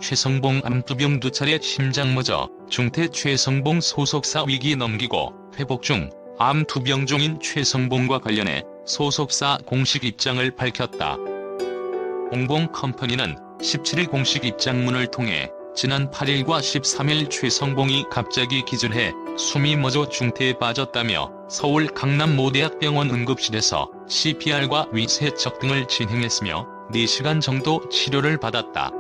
최성봉 암투병 2차례 심장 멎어 중태 최성봉 소속사 위기 넘기고 회복 중. 암투병 중인 최성봉과 관련해 소속사 공식 입장을 밝혔다. 홍봉컴퍼니는 17일 공식 입장문을 통해 지난 8일과 13일 최성봉이 갑자기 기절해 숨이 멎어 중태에 빠졌다며 서울 강남 모대학병원 응급실에서 CPR과 위세척 등을 진행했으며 4시간 정도 치료를 받았다.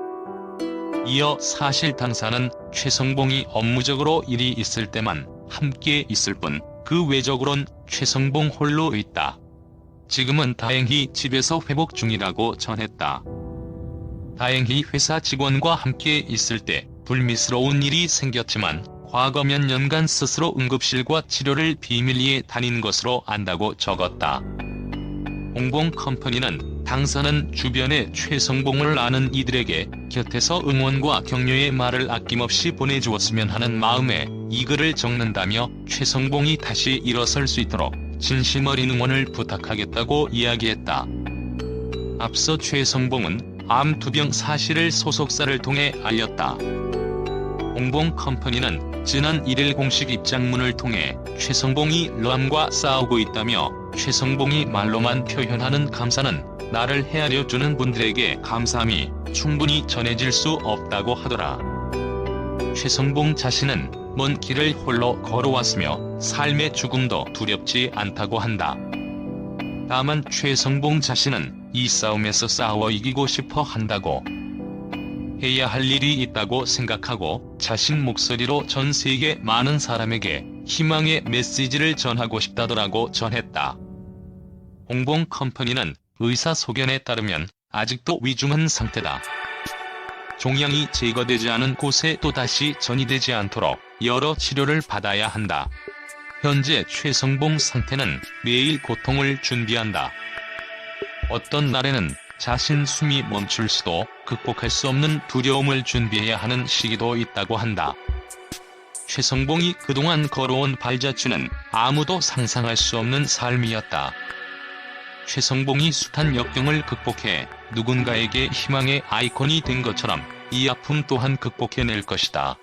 이어 사실 당사는 최성봉이 업무적으로 일이 있을 때만 함께 있을 뿐 그 외적으론 최성봉 홀로 있다. 지금은 다행히 집에서 회복 중이라고 전했다. 다행히 회사 직원과 함께 있을 때 불미스러운 일이 생겼지만 과거 몇 년간 스스로 응급실과 치료를 비밀리에 다닌 것으로 안다고 적었다. 홍봉컴퍼니는 당사는 주변에 최성봉을 아는 이들에게 곁에서 응원과 격려의 말을 아낌없이 보내주었으면 하는 마음에 이 글을 적는다며 최성봉이 다시 일어설 수 있도록 진심 어린 응원을 부탁하겠다고 이야기했다. 앞서 최성봉은 암투병 사실을 소속사를 통해 알렸다. 홍봉컴퍼니는 지난 1일 공식 입장문을 통해 최성봉이 암과 싸우고 있다며 최성봉이 말로만 표현하는 감사는 나를 헤아려주는 분들에게 감사함이 충분히 전해질 수 없다고 하더라. 최성봉 자신은 먼 길을 홀로 걸어왔으며 삶의 죽음도 두렵지 않다고 한다. 다만 최성봉 자신은 이 싸움에서 싸워 이기고 싶어 한다고, 해야 할 일이 있다고 생각하고 자신 목소리로 전 세계 많은 사람에게 희망의 메시지를 전하고 싶다더라고 전했다. 홍봉컴퍼니는 의사소견에 따르면 아직도 위중한 상태다. 종양이 제거되지 않은 곳에 또다시 전이되지 않도록 여러 치료를 받아야 한다. 현재 최성봉 상태는 매일 고통을 준비한다. 어떤 날에는 자신 숨이 멈출 수도 극복할 수 없는 두려움을 준비해야 하는 시기도 있다고 한다. 최성봉이 그동안 걸어온 발자취는 아무도 상상할 수 없는 삶이었다. 최성봉이 숱한 역경을 극복해 누군가에게 희망의 아이콘이 된 것처럼 이 아픔 또한 극복해낼 것이다.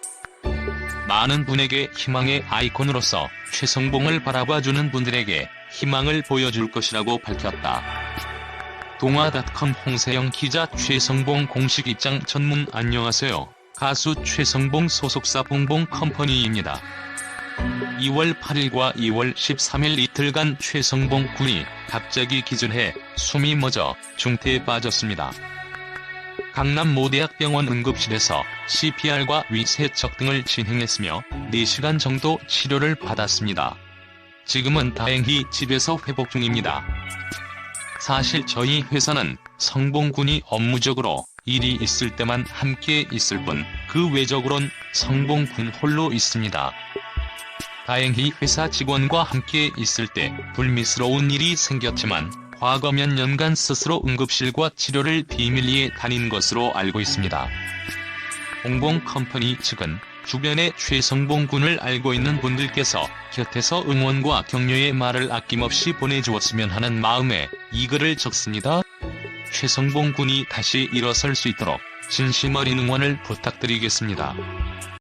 많은 분에게 희망의 아이콘으로서 최성봉을 바라봐주는 분들에게 희망을 보여줄 것이라고 밝혔다. 동아닷컴 홍세영 기자. 최성봉 공식 입장 전문. 안녕하세요. 가수 최성봉 소속사 홍봉컴퍼니입니다. 2월 8일과 2월 13일 이틀간 최성봉 군이 갑자기 기절해 숨이 멎어 중태에 빠졌습니다. 강남 모대학병원 응급실에서 CPR과 위세척 등을 진행했으며 4시간 정도 치료를 받았습니다. 지금은 다행히 집에서 회복 중입니다. 사실 저희 회사는 성봉 군이 업무적으로 일이 있을 때만 함께 있을 뿐 그 외적으론 성봉 군 홀로 있습니다. 다행히 회사 직원과 함께 있을 때 불미스러운 일이 생겼지만 과거 몇 년간 스스로 응급실과 치료를 비밀리에 다닌 것으로 알고 있습니다. 홍봉컴퍼니 측은 주변에 최성봉 군을 알고 있는 분들께서 곁에서 응원과 격려의 말을 아낌없이 보내주었으면 하는 마음에 이 글을 적습니다. 최성봉 군이 다시 일어설 수 있도록 진심 어린 응원을 부탁드리겠습니다.